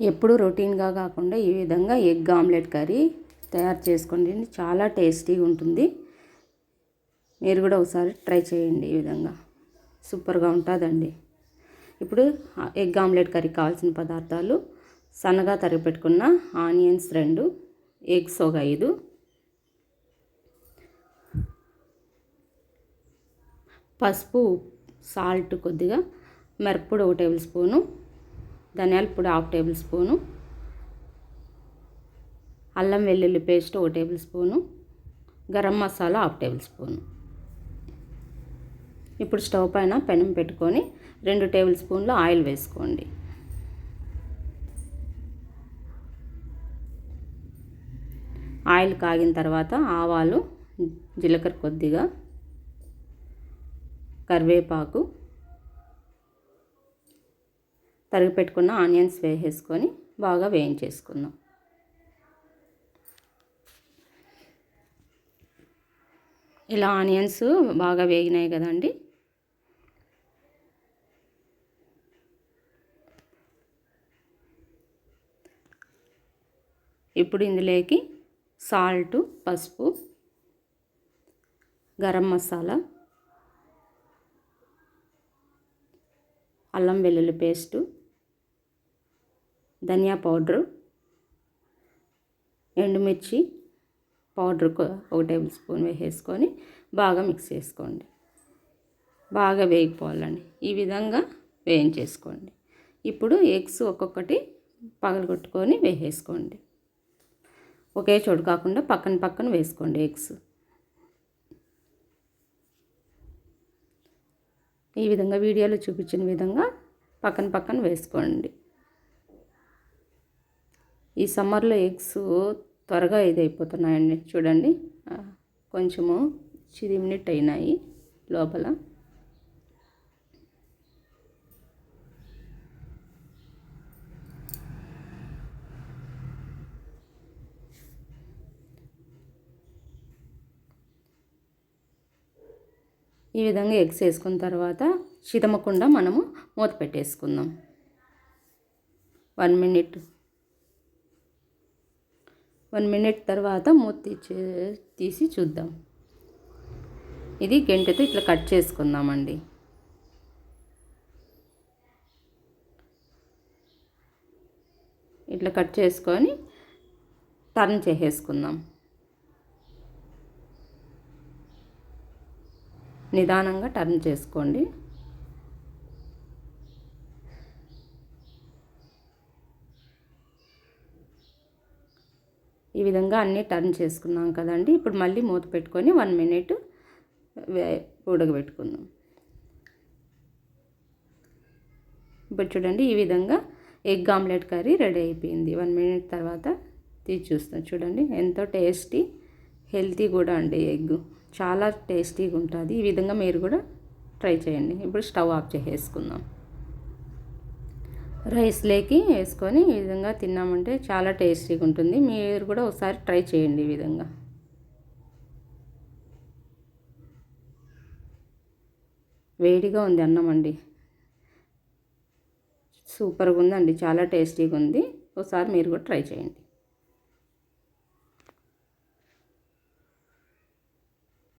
ఎప్పుడు రొటీన్గా కాకుండా ఈ విధంగా ఎగ్ ఆమ్లెట్ కర్రీ తయారు చేసుకోండి. చాలా టేస్టీగా ఉంటుంది. మీరు కూడా ఒకసారి ట్రై చేయండి. ఈ విధంగా సూపర్గా ఉంటుందండి. ఇప్పుడు ఎగ్ ఆమ్లెట్ కర్రీ కావాల్సిన పదార్థాలు: సన్నగా తరిగి పెట్టుకున్న ఆనియన్స్ 2, ఎగ్స్ ఒక 5, పసుపు, సాల్ట్ కొద్దిగా, మిరప్పొడి 1 టేబుల్ స్పూను, ధనియాల పొడి 1/2 టేబుల్ స్పూను, అల్లం వెల్లుల్లి paste 1 tablespoon, garam masala 1/2 tablespoon. ఇప్పుడు స్టవ్ పైన పెనం పెట్టుకొని 2 టేబుల్ స్పూన్ల ఆయిల్ వేసుకోండి. ఆయిల్ కాగిన తర్వాత ఆవాలు, జీలకర్ర కొద్దిగా, కరివేపాకు, తరిగి పెట్టుకున్న ఆనియన్స్ వేసేసుకొని బాగా వేయించేసుకుందాం. ఇలా ఆనియన్స్ బాగా వేగినాయి కదండి. ఇప్పుడు ఇందులోకి సాల్ట్, పసుపు, గరం మసాలా, అల్లం వెల్లుల్లి పేస్టు, ధనియా పౌడరు, ఎండుమిర్చి పౌడర్ 1 టేబుల్ స్పూన్ వేసేసుకొని బాగా మిక్స్ చేసుకోండి. బాగా వేగిపోవాలండి. ఈ విధంగా వేయించేసుకోండి. ఇప్పుడు ఎగ్స్ ఒక్కొక్కటి పగలగొట్టుకొని వేసేసుకోండి. ఒకే చోటు కాకుండా పక్కన పక్కన వేసుకోండి ఎగ్స్. ఈ విధంగా వీడియోలో చూపించిన విధంగా పక్కన పక్కన వేసుకోండి. ఈ సమ్మర్లో ఎగ్స్ త్వరగా ఇదైపోతున్నాయండి. చూడండి, కొంచెము చిరిమినట్టు అయినాయి లోపల. ఈ విధంగా ఎగ్స్ వేసుకున్న తర్వాత చితమకుండా మనము మూత పెట్టేసుకుందాం. 1 మినిట్ తర్వాత మూత తీసి చూద్దాం. ఇది గంటెతో ఇట్లా కట్ చేసుకుందామండి. ఇట్లా కట్ చేసుకొని టర్న్ చేసేసుకుందాం. నిదానంగా టర్న్ చేసుకోండి. ఈ విధంగా అన్నీ టర్న్ చేసుకున్నాం కదండి. ఇప్పుడు మళ్ళీ మూత పెట్టుకొని 1 మినిట్ ఉడకబెట్టుకుందాం. ఇప్పుడు చూడండి, ఈ విధంగా ఎగ్ ఆమ్లెట్ కర్రీ రెడీ అయిపోయింది. 1 మినిట్ తర్వాత తీసి చూస్తాం. చూడండి, ఎంతో టేస్టీ, హెల్తీ కూడా అండి. ఎగ్ చాలా టేస్టీగా ఉంటుంది. ఈ విధంగా మీరు కూడా ట్రై చేయండి. ఇప్పుడు స్టవ్ ఆఫ్ చేసేసుకుందాం. రైస్లోకి వేసుకొని ఈ విధంగా తిన్నామంటే చాలా టేస్టీగా ఉంటుంది. మీరు కూడా ఒకసారి ట్రై చేయండి. ఈ విధంగా వేడిగా ఉంది అన్నం అండి. సూపర్గా ఉందండి. చాలా టేస్టీగా ఉంది. ఒకసారి మీరు కూడా ట్రై చేయండి.